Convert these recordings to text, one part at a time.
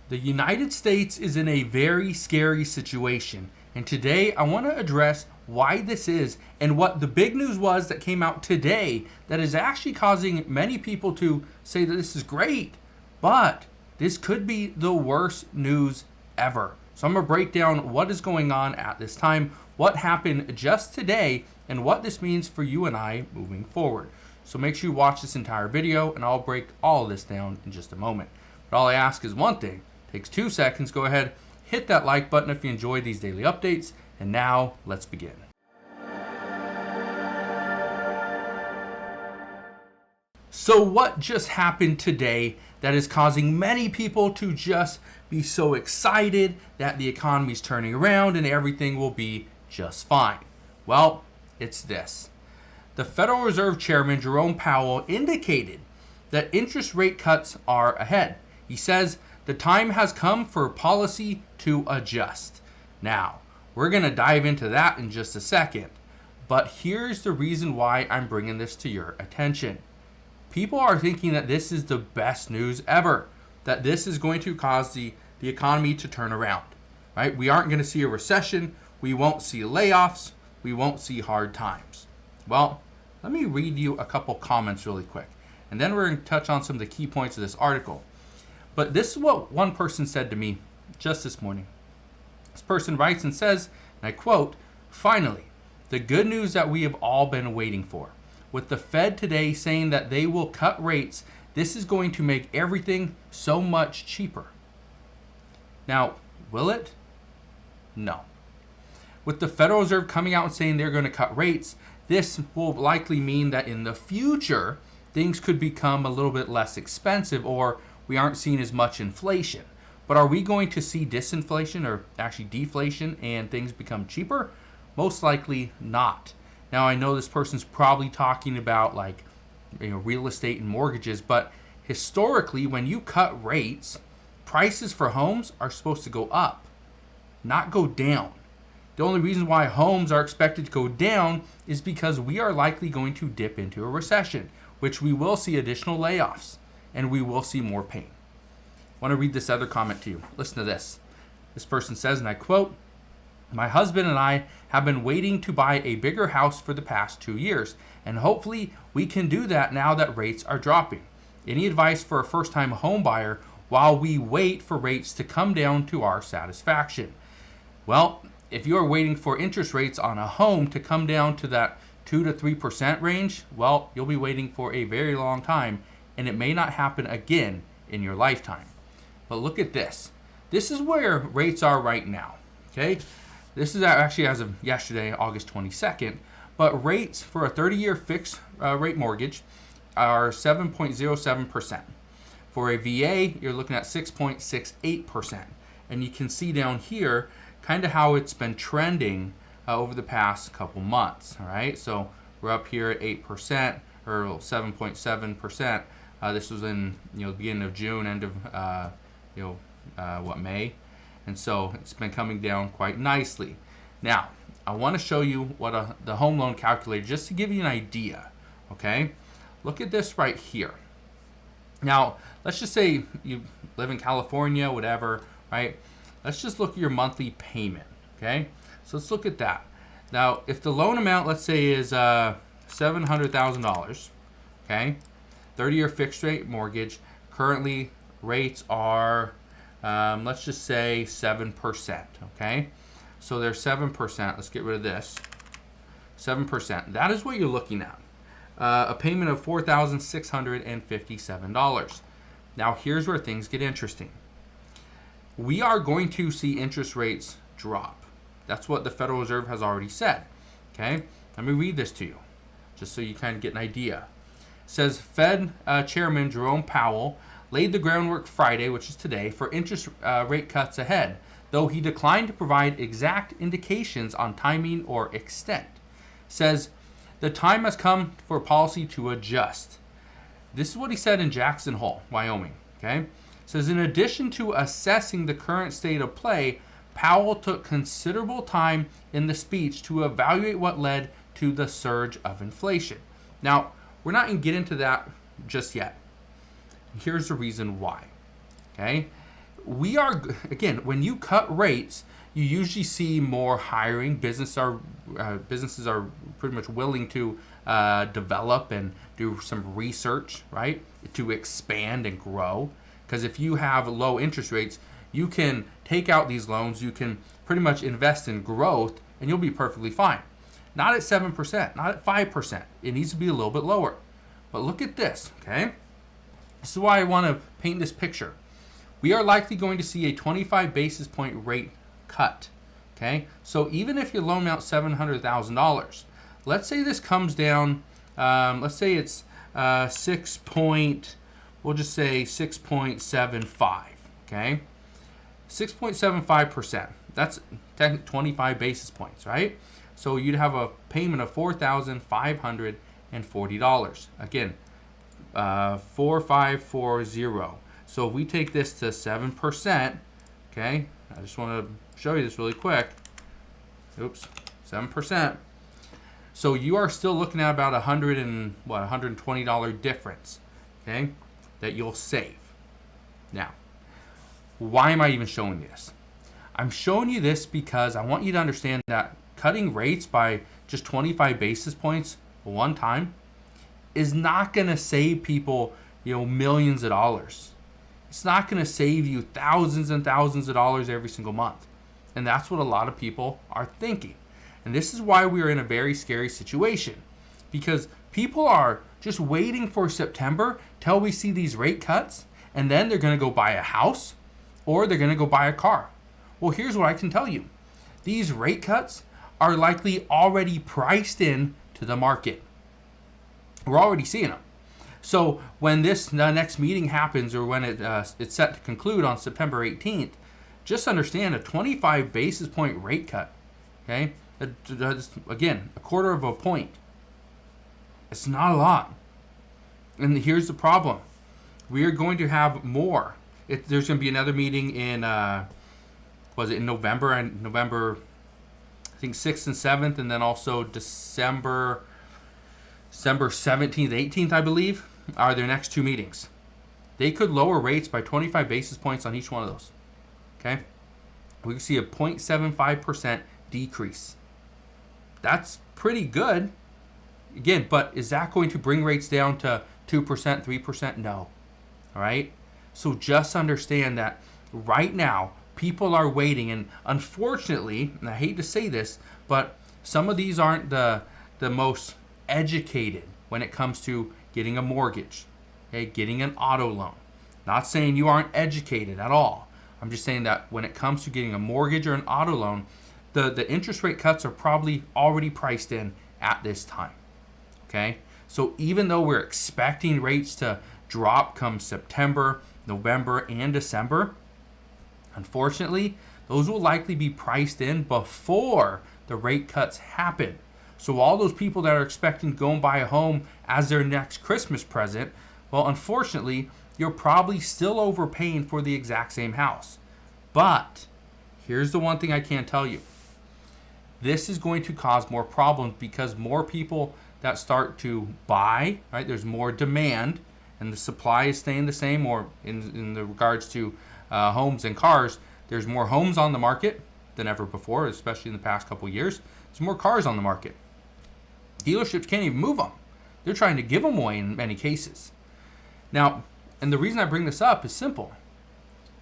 The United States is in a very scary situation, and today I want to address why this is and what the big news was that came out today that is actually causing many people to say that this is great, but this could be the worst news ever. So I'm going to break down what is going on at this time, what happened just today, and what this means for you and I moving forward. So make sure you watch this entire video, and I'll break all of this down in just a moment. But all I ask is one thing. Takes 2 seconds. Go ahead, hit that like button if you enjoy these daily updates. And now let's begin. So what just happened today that is causing many people to just be so excited that the economy is turning around and everything will be just fine? Well, it's this. The Federal Reserve Chairman Jerome Powell indicated that interest rate cuts are ahead. He says the time has come for policy to adjust. Now, we're going to dive into that in just a second, but here's the reason why I'm bringing this to your attention. People are thinking that this is the best news ever, that this is going to cause the economy to turn around, right? We aren't going to see a recession. We won't see layoffs. We won't see hard times. Well, let me read you a couple comments really quick, and then we're going to touch on some of the key points of this article. But this is what one person said to me just this morning. This person writes and says, and I quote, "Finally, the good news that we have all been waiting for. With the Fed today saying that they will cut rates, this is going to make everything so much cheaper." Now, will it? No. With the Federal Reserve coming out and saying they're going to cut rates, this will likely mean that in the future, things could become a little bit less expensive, or we aren't seeing as much inflation. But are we going to see disinflation or actually deflation and things become cheaper? Most likely not. Now, I know this person's probably talking about real estate and mortgages, but historically, when you cut rates, prices for homes are supposed to go up, not go down. The only reason why homes are expected to go down is because we are likely going to dip into a recession, which we will see additional layoffs and we will see more pain. I want to read this other comment to you. Listen to this. This person says, and I quote, "My husband and I have been waiting to buy a bigger house for the past 2 years, and hopefully we can do that now that rates are dropping. Any advice for a first-time home buyer while we wait for rates to come down to our satisfaction?" Well, if you are waiting for interest rates on a home to come down to that 2 to 3% range, well, you'll be waiting for a very long time, and it may not happen again in your lifetime. But look at this. This is where rates are right now, okay? This is actually as of yesterday, August 22nd, but rates for a 30-year fixed rate mortgage are 7.07%. For a VA, you're looking at 6.68%. And you can see down here kind of how it's been trending over the past couple months, all right? So we're up here at 8% or 7.7%. This was in the beginning of June, end of May, and so it's been coming down quite nicely. Now I want to show you what the home loan calculator, just to give you an idea. Okay, look at this right here. Now let's just say you live in California, whatever, right? Let's just look at your monthly payment. Okay, so let's look at that. Now if the loan amount, let's say, is $700,000, okay, 30-year fixed rate mortgage, currently rates are, let's just say 7%, okay? So they're 7%. Let's get rid of this. 7%. That is what you're looking at. A payment of $4,657. Now here's where things get interesting. We are going to see interest rates drop. That's what the Federal Reserve has already said, okay? Let me read this to you, just so you kind of get an idea. It says Fed Chairman Jerome Powell laid the groundwork Friday, which is today, for interest rate cuts ahead, though he declined to provide exact indications on timing or extent. Says the time has come for policy to adjust. This is what he said in Jackson Hole, Wyoming. Okay, says in addition to assessing the current state of play, Powell took considerable time in the speech to evaluate what led to the surge of inflation. Now, we're not going to get into that just yet. Here's the reason why. Okay, we are, again, when you cut rates, you usually see more hiring. Businesses are pretty much willing to develop and do some research, right, to expand and grow. Because if you have low interest rates, you can take out these loans, you can pretty much invest in growth, and you'll be perfectly fine. Not at 7%, not at 5%. It needs to be a little bit lower. But look at this, okay? This is why I want to paint this picture. We are likely going to see a 25 basis point rate cut, okay? So even if your loan amount $700,000, let's say this comes down, let's say it's we'll just say 6.75, okay? 6.75%. That's 25 basis points, right? So you'd have a payment of $4,540. Again, 4540. So if we take this to 7%, okay? I just want to show you this really quick. Oops, 7%. So you are still looking at about $120 difference, okay, that you'll save. Now, why am I even showing you this? I'm showing you this because I want you to understand that cutting rates by just 25 basis points one time is not going to save people, millions of dollars. It's not going to save you thousands and thousands of dollars every single month. And that's what a lot of people are thinking. And this is why we are in a very scary situation, because people are just waiting for September till we see these rate cuts, and then they're going to go buy a house or they're going to go buy a car. Well, here's what I can tell you. These rate cuts are likely already priced in to the market. We're already seeing them. So when the next meeting happens, or when it's set to conclude on September 18th, just understand a 25 basis point rate cut, okay? That's, again, a quarter of a point. It's not a lot. And here's the problem. We are going to have more. There's going to be another meeting in, in November, I think 6th and 7th, and then also December 17th, 18th, I believe, are their next two meetings. They could lower rates by 25 basis points on each one of those. Okay? We can see a 0.75% decrease. That's pretty good. Again, but is that going to bring rates down to 2%, 3%? No. All right? So just understand that right now, people are waiting, and unfortunately, and I hate to say this, but some of these aren't the most educated when it comes to getting a mortgage, okay, getting an auto loan. Not saying you aren't educated at all. I'm just saying that when it comes to getting a mortgage or an auto loan, the interest rate cuts are probably already priced in at this time, okay? So even though we're expecting rates to drop come September, November, and December, unfortunately, those will likely be priced in before the rate cuts happen. So all those people that are expecting to go and buy a home as their next Christmas present, well, unfortunately, you're probably still overpaying for the exact same house. But here's the one thing I can tell you. This is going to cause more problems because more people that start to buy, right? There's more demand and the supply is staying the same, or in the regards to homes and cars, there's more homes on the market than ever before, especially in the past couple of years. There's more cars on the market. Dealerships can't even move them. They're trying to give them away in many cases. Now, and the reason I bring this up is simple.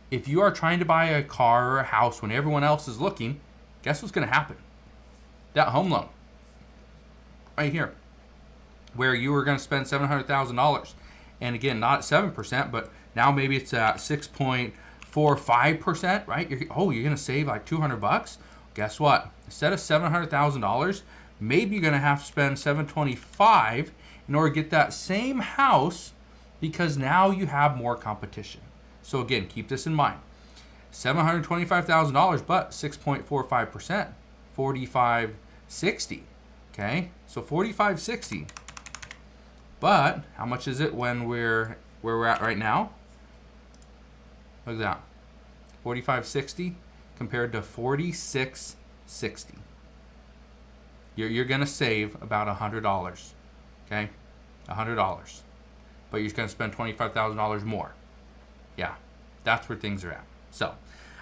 If you are trying to buy a car or a house when everyone else is looking, guess what's going to happen? That home loan, right here, where you were going to spend $700,000, and again, not at 7%, but now maybe it's at 6.45%, right? You're going to save like $200. Guess what? Instead of $700,000, maybe you're going to have to spend $725 in order to get that same house, because now you have more competition. So again, keep this in mind. $725,000, but 6.45%, $4,560. Okay, so $4,560. But how much is it when where we're at right now? Look at that, $4,560 compared to $4,660. You're gonna save about $100. Okay, $100, but you're gonna spend $25,000 more. Yeah, that's where things are at. So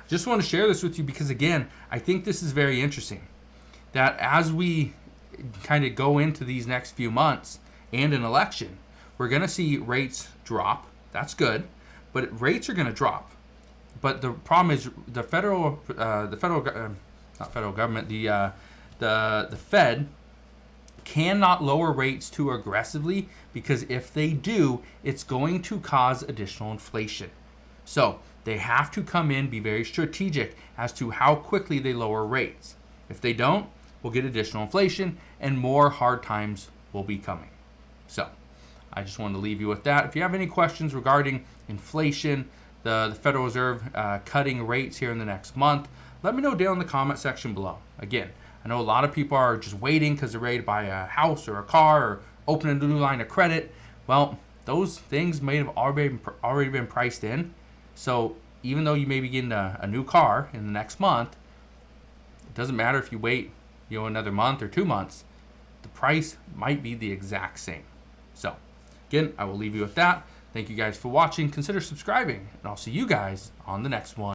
just want to share this with you because, again, I think this is very interesting. That as we kind of go into these next few months and an election, we're going to see rates drop. That's good, but rates are going to drop. But the problem is the Fed cannot lower rates too aggressively, because if they do, it's going to cause additional inflation. So they have to come in, be very strategic as to how quickly they lower rates. If they don't, we'll get additional inflation and more hard times will be coming. So I just wanted to leave you with that. If you have any questions regarding inflation, the Federal Reserve cutting rates here in the next month, let me know down in the comment section below. Again, I know a lot of people are just waiting because they're ready to buy a house or a car or open a new line of credit. Well, those things may have already been priced in. So even though you may be getting a new car in the next month, it doesn't matter if you wait another month or 2 months. The price might be the exact same. So again, I will leave you with that. Thank you guys for watching. Consider subscribing, and I'll see you guys on the next one.